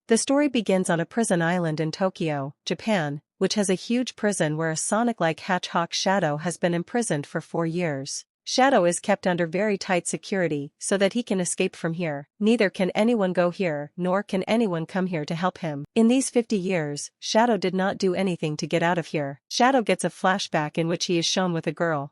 The story begins on a prison island in Tokyo, Japan, which has a huge prison where a Sonic-like Hedgehog Shadow has been imprisoned for 4 years. Shadow is kept under very tight security so that he can escape from here. Neither can anyone go here, nor can anyone come here to help him. In these 50 years, Shadow did not do anything to get out of here. Shadow gets a flashback in which he is shown with a girl.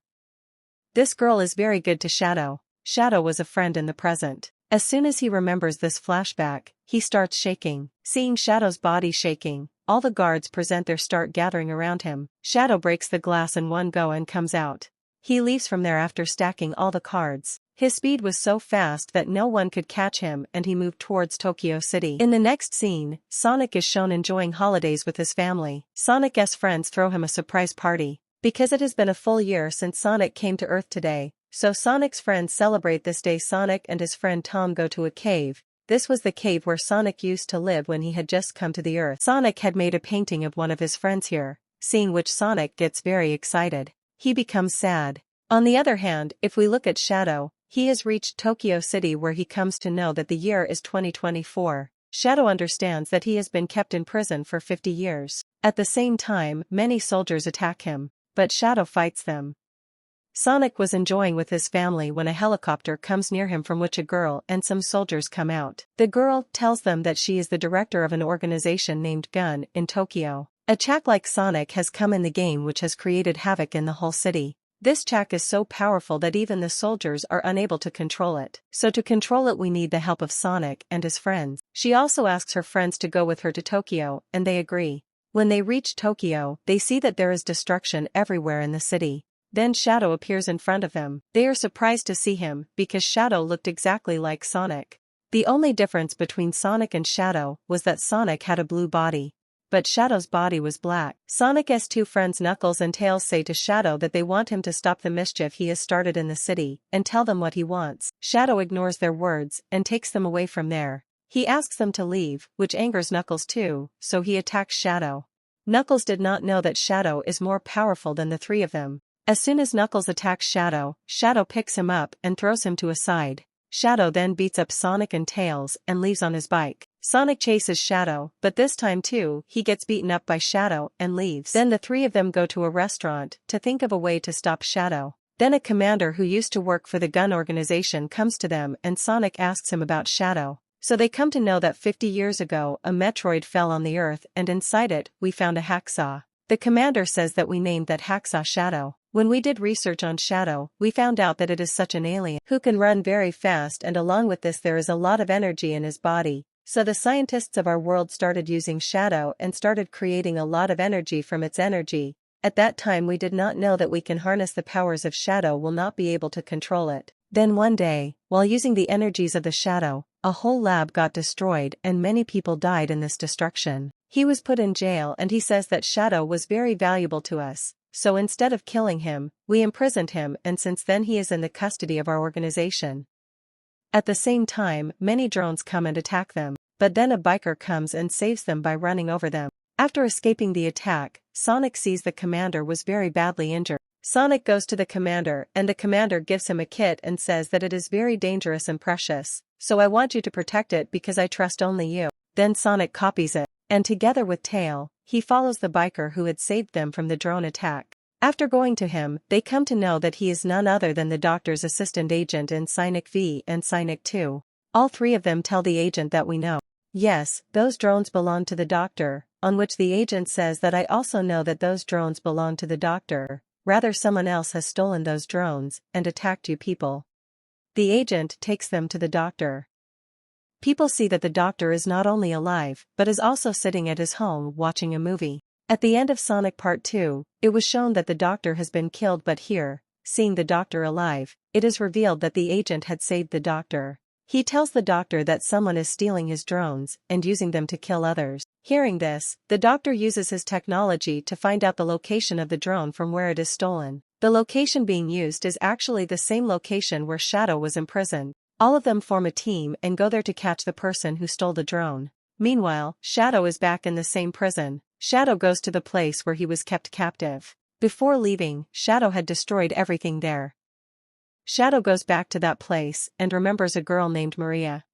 This girl is very good to Shadow. Shadow was a friend in the present. As soon as he remembers this flashback, he starts shaking. Seeing Shadow's body shaking, all the guards present there start gathering around him. Shadow breaks the glass in one go and comes out. He leaves from there after stacking all the cards. His speed was so fast that no one could catch him and he moved towards Tokyo City. In the next scene, Sonic is shown enjoying holidays with his family. Sonic's friends throw him a surprise party. Because it has been a full year since Sonic came to Earth today, so Sonic's friends celebrate this day. Sonic and his friend Tom go to a cave. This was the cave where Sonic used to live when he had just come to the Earth. Sonic had made a painting of one of his friends here, seeing which Sonic gets very excited. He becomes sad. On the other hand, if we look at Shadow, he has reached Tokyo City where he comes to know that the year is 2024. Shadow understands that he has been kept in prison for 50 years. At the same time, many soldiers attack him, but Shadow fights them. Sonic was enjoying with his family when a helicopter comes near him from which a girl and some soldiers come out. The girl tells them that she is the director of an organization named Gun in Tokyo. A Chak like Sonic has come in the game which has created havoc in the whole city. This Chak is so powerful that even the soldiers are unable to control it. So to control it we need the help of Sonic and his friends. She also asks her friends to go with her to Tokyo, and they agree. When they reach Tokyo, they see that there is destruction everywhere in the city. Then Shadow appears in front of them. They are surprised to see him, because Shadow looked exactly like Sonic. The only difference between Sonic and Shadow was that Sonic had a blue body, but Shadow's body was black. Sonic's two friends Knuckles and Tails say to Shadow that they want him to stop the mischief he has started in the city, and tell them what he wants. Shadow ignores their words, and takes them away from there. He asks them to leave, which angers Knuckles too, so he attacks Shadow. Knuckles did not know that Shadow is more powerful than the three of them. As soon as Knuckles attacks Shadow, Shadow picks him up and throws him to a side. Shadow then beats up Sonic and Tails and leaves on his bike. Sonic chases Shadow, but this time too, he gets beaten up by Shadow and leaves. Then the three of them go to a restaurant to think of a way to stop Shadow. Then a commander who used to work for the Gun organization comes to them and Sonic asks him about Shadow. So they come to know that 50 years ago a meteoroid fell on the Earth and inside it, we found a hacksaw. The commander says that we named that hacksaw Shadow. When we did research on Shadow, we found out that it is such an alien who can run very fast, and along with this there is a lot of energy in his body. So the scientists of our world started using Shadow and started creating a lot of energy from its energy. At that time we did not know that we can harness the powers of Shadow will not be able to control it. Then one day, while using the energies of the Shadow, a whole lab got destroyed and many people died in this destruction. He was put in jail and he says that Shadow was very valuable to us. So instead of killing him, we imprisoned him, and since then he is in the custody of our organization. At the same time, many drones come and attack them, but then a biker comes and saves them by running over them. After escaping the attack, Sonic sees the commander was very badly injured. Sonic goes to the commander and the commander gives him a kit and says that it is very dangerous and precious, so I want you to protect it because I trust only you. Then Sonic copies it, and together with Tail, he follows the biker who had saved them from the drone attack. After going to him, they come to know that he is none other than the doctor's assistant agent in Sonic V and Sonic 2. All three of them tell the agent that we know. Yes, those drones belong to the doctor, on which the agent says that I also know that those drones belong to the doctor. Rather, someone else has stolen those drones and attacked you people. The agent takes them to the doctor. People see that the doctor is not only alive, but is also sitting at his home watching a movie. At the end of Sonic Part 2, it was shown that the doctor has been killed, but here, seeing the doctor alive, it is revealed that the agent had saved the doctor. He tells the doctor that someone is stealing his drones and using them to kill others. Hearing this, the doctor uses his technology to find out the location of the drone from where it is stolen. The location being used is actually the same location where Shadow was imprisoned. All of them form a team and go there to catch the person who stole the drone. Meanwhile, Shadow is back in the same prison. Shadow goes to the place where he was kept captive. Before leaving, Shadow had destroyed everything there. Shadow goes back to that place and remembers a girl named Maria.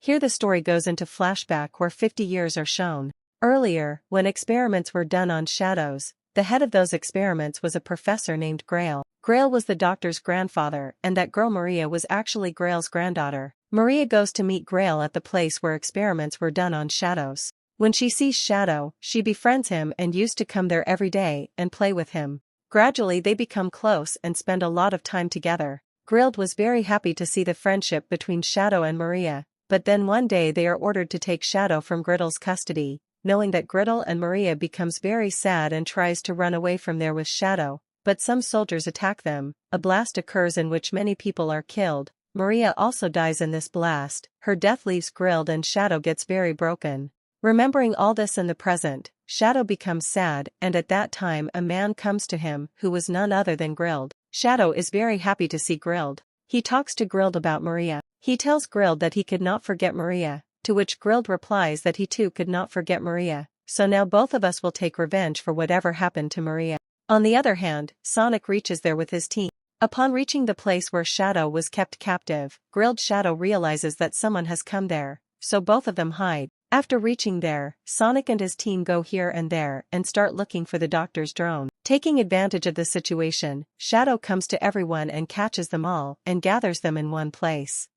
Here the story goes into flashback where 50 years are shown. Earlier, when experiments were done on shadows, the head of those experiments was a professor named Grail. Grail was the doctor's grandfather, and that girl Maria was actually Grail's granddaughter. Maria goes to meet Grail at the place where experiments were done on shadows. When she sees Shadow, she befriends him and used to come there every day and play with him. Gradually they become close and spend a lot of time together. Grail was very happy to see the friendship between Shadow and Maria, but then one day they are ordered to take Shadow from Gridle's custody. Knowing that Gridle and Maria becomes very sad and tries to run away from there with Shadow, but some soldiers attack them. A blast occurs in which many people are killed. Maria also dies in this blast. Her death leaves Gridle and Shadow gets very broken. Remembering all this in the present, Shadow becomes sad, and at that time a man comes to him who was none other than Gridle. Shadow is very happy to see Gridle. He talks to Gridle about Maria. He tells Gridle that he could not forget Maria, to which Gridle replies that he too could not forget Maria, so now both of us will take revenge for whatever happened to Maria. On the other hand, Sonic reaches there with his team. Upon reaching the place where Shadow was kept captive, Grilled Shadow realizes that someone has come there, so both of them hide. After reaching there, Sonic and his team go here and there and start looking for the doctor's drone. Taking advantage of the situation, Shadow comes to everyone and catches them all and gathers them in one place.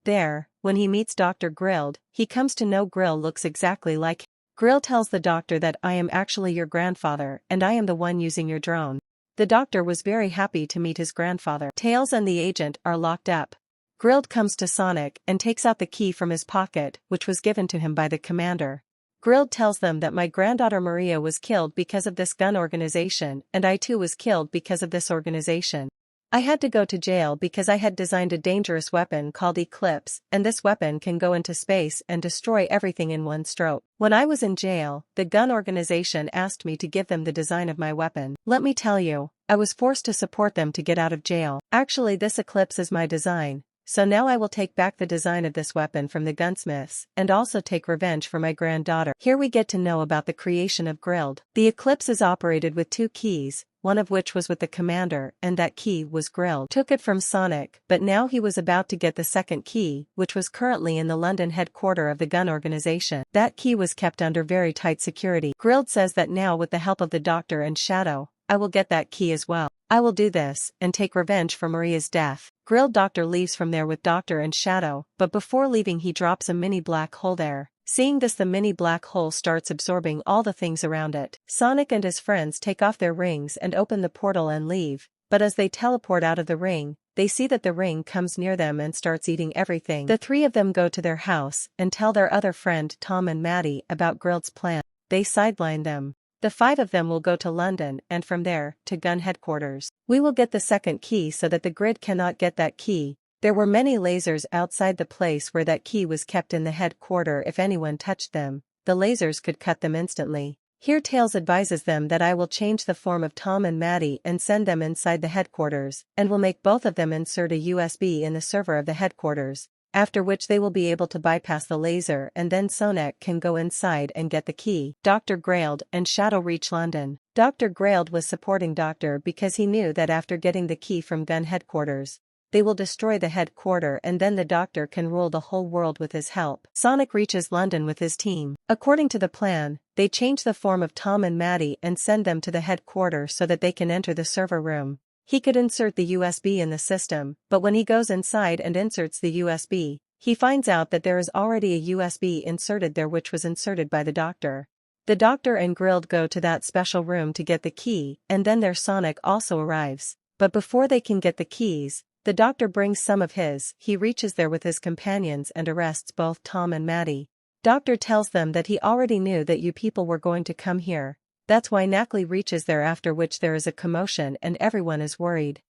There, when he meets Dr. Grilled, he comes to know Grill looks exactly like him. Grill tells the doctor that I am actually your grandfather and I am the one using your drone. The doctor was very happy to meet his grandfather. Tails and the agent are locked up. Grilled comes to Sonic and takes out the key from his pocket, which was given to him by the commander. Grilled tells them that my granddaughter Maria was killed because of this gun organization and I too was killed because of this organization. I had to go to jail because I had designed a dangerous weapon called Eclipse, and this weapon can go into space and destroy everything in one stroke. When I was in jail, the gun organization asked me to give them the design of my weapon. Let me tell you, I was forced to support them to get out of jail. Actually, this Eclipse is my design, so now I will take back the design of this weapon from the gunsmiths, and also take revenge for my granddaughter. Here we get to know about the creation of Grilled. The Eclipse is operated with 2 keys, one of which was with the commander, and that key was Grilled. Took it from Sonic, but now he was about to get the second key, which was currently in the London headquarters of the gun organization. That key was kept under very tight security. Grilled says that now with the help of the doctor and Shadow, I will get that key as well. I will do this, and take revenge for Maria's death. Grilled Doctor leaves from there with Doctor and Shadow, but before leaving he drops a mini black hole there. Seeing this, the mini black hole starts absorbing all the things around it. Sonic and his friends take off their rings and open the portal and leave, but as they teleport out of the ring, they see that the ring comes near them and starts eating everything. The 3 of them go to their house and tell their other friend Tom and Maddie about Grilled's plan. They sideline them. The 5 of them will go to London and from there, to gun headquarters. We will get the second key so that the grid cannot get that key. There were many lasers outside the place where that key was kept in the headquarters. If anyone touched them, the lasers could cut them instantly. Here Tails advises them that I will change the form of Tom and Maddie and send them inside the headquarters, and will make both of them insert a USB in the server of the headquarters, after which they will be able to bypass the laser and then Sonic can go inside and get the key. Dr. Grilled and Shadow reach London. Dr. Grilled was supporting Doctor because he knew that after getting the key from gun headquarters, they will destroy the headquarters and then the doctor can rule the whole world with his help. Sonic reaches London with his team. According to the plan, they change the form of Tom and Maddie and send them to the headquarters so that they can enter the server room. He could insert the USB in the system, but when he goes inside and inserts the USB, he finds out that there is already a USB inserted there which was inserted by the doctor. The doctor and Grilled go to that special room to get the key, and then their Sonic also arrives. But before they can get the keys, the doctor brings some of his. He reaches there with his companions and arrests both Tom and Maddie. Doctor tells them that he already knew that you people were going to come here. That's why Knackley reaches there, after which there is a commotion and everyone is worried.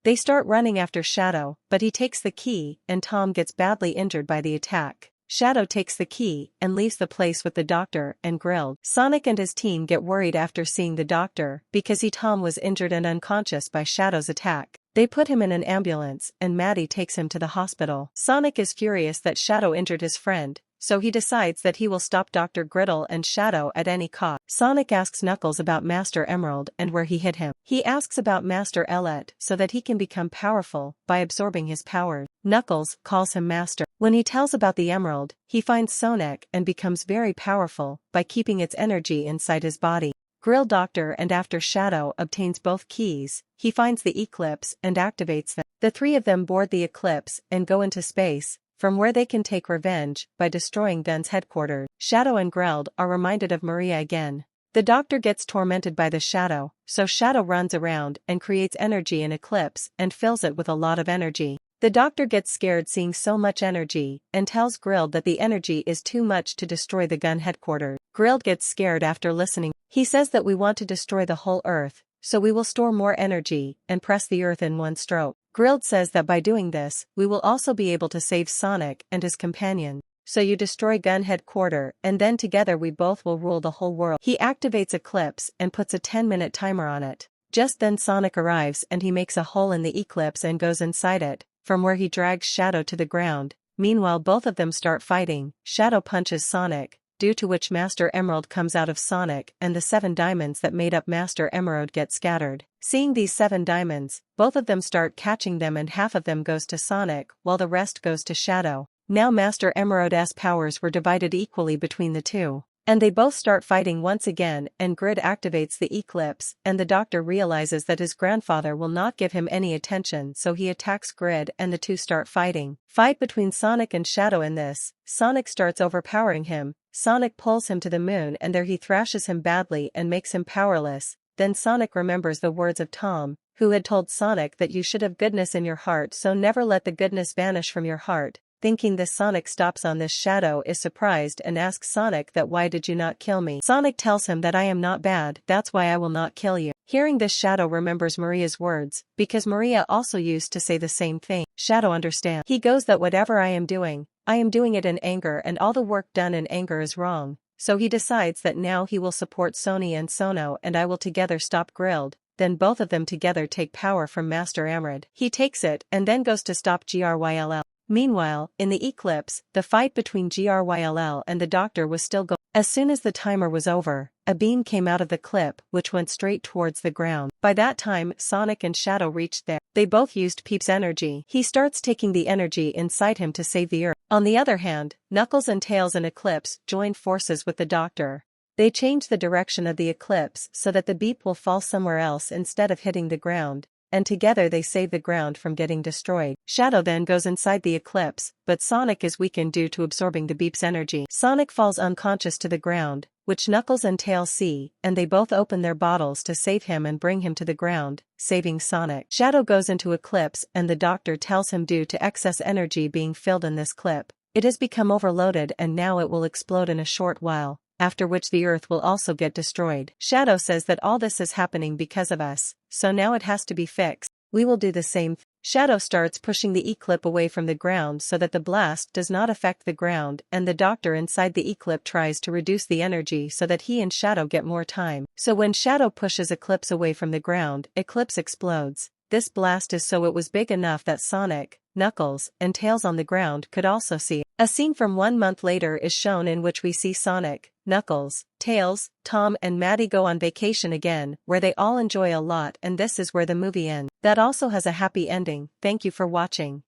They start running after Shadow, but he takes the key and Tom gets badly injured by the attack. Shadow takes the key and leaves the place with the doctor and Grilled. Sonic and his team get worried after seeing the doctor because Tom was injured and unconscious by Shadow's attack. They put him in an ambulance and Maddie takes him to the hospital. Sonic is furious that Shadow injured his friend, so he decides that he will stop Dr. Griddle and Shadow at any cost. Sonic asks Knuckles about Master Emerald and where he hid him. He asks about Master Elliot so that he can become powerful by absorbing his powers. Knuckles calls him master. When he tells about the emerald, he finds Sonic and becomes very powerful by keeping its energy inside his body. Grill Doctor and after Shadow obtains both keys, he finds the Eclipse and activates them. The three of them board the Eclipse and go into space, from where they can take revenge by destroying Gun's headquarters. Shadow and Greld are reminded of Maria again. The Doctor gets tormented by the Shadow, so Shadow runs around and creates energy in Eclipse and fills it with a lot of energy. The Doctor gets scared seeing so much energy and tells Grilled that the energy is too much to destroy the Gun headquarters. Grilled gets scared after listening. He says that we want to destroy the whole Earth, so we will store more energy and press the Earth in one stroke. Grilled says that by doing this, we will also be able to save Sonic and his companion. So you destroy Gun headquarters and then together we both will rule the whole world. He activates Eclipse and puts a 10-minute timer on it. Just then Sonic arrives and he makes a hole in the Eclipse and goes inside it, from where he drags Shadow to the ground. Meanwhile both of them start fighting. Shadow punches Sonic, due to which Master Emerald comes out of Sonic and the 7 diamonds that made up Master Emerald get scattered. Seeing these 7 diamonds, both of them start catching them and half of them goes to Sonic while the rest goes to Shadow. Now Master Emerald's powers were divided equally between the two. And they both start fighting once again and Grid activates the Eclipse and the Doctor realizes that his grandfather will not give him any attention so he attacks Grid and the two start fighting. Fight between Sonic and Shadow in this, Sonic starts overpowering him, Sonic pulls him to the moon and there he thrashes him badly and makes him powerless. Then Sonic remembers the words of Tom, who had told Sonic that you should have goodness in your heart so never let the goodness vanish from your heart. Thinking this Sonic stops on this. Shadow is surprised and asks Sonic that why did you not kill me? Sonic tells him that I am not bad, that's why I will not kill you. Hearing this Shadow remembers Maria's words, because Maria also used to say the same thing. Shadow understands. He goes that whatever I am doing it in anger and all the work done in anger is wrong. So he decides that now he will support Sony and Sono and I will together stop Grilled. Then both of them together take power from Master Emerald. He takes it and then goes to stop Gryll. Meanwhile, in the Eclipse, the fight between Gryll and the Doctor was still going. As soon as the timer was over, a beam came out of the clip which went straight towards the ground. By that time, Sonic and Shadow reached there. They both used Peep's energy. He starts taking the energy inside him to save the Earth. On the other hand, Knuckles and Tails and Eclipse join forces with the Doctor. They change the direction of the Eclipse so that the beep will fall somewhere else instead of hitting the ground. And together they save the ground from getting destroyed. Shadow then goes inside the Eclipse, but Sonic is weakened due to absorbing the beep's energy. Sonic falls unconscious to the ground, which Knuckles and Tails see, and they both open their bottles to save him and bring him to the ground, saving Sonic. Shadow goes into Eclipse and the Doctor tells him due to excess energy being filled in this clip, it has become overloaded and now it will explode in a short while, after which the Earth will also get destroyed. Shadow says that all this is happening because of us, so now it has to be fixed. We will do the same. Shadow starts pushing the Eclipse away from the ground so that the blast does not affect the ground and the Doctor inside the Eclipse tries to reduce the energy so that he and Shadow get more time. So when Shadow pushes Eclipse away from the ground, Eclipse explodes. This blast is so it was big enough that Sonic, Knuckles, and Tails on the ground could also see. A scene from 1 month later is shown in which we see Sonic, Knuckles, Tails, Tom and Maddie go on vacation again, where they all enjoy a lot and this is where the movie ends. That also has a happy ending. Thank you for watching.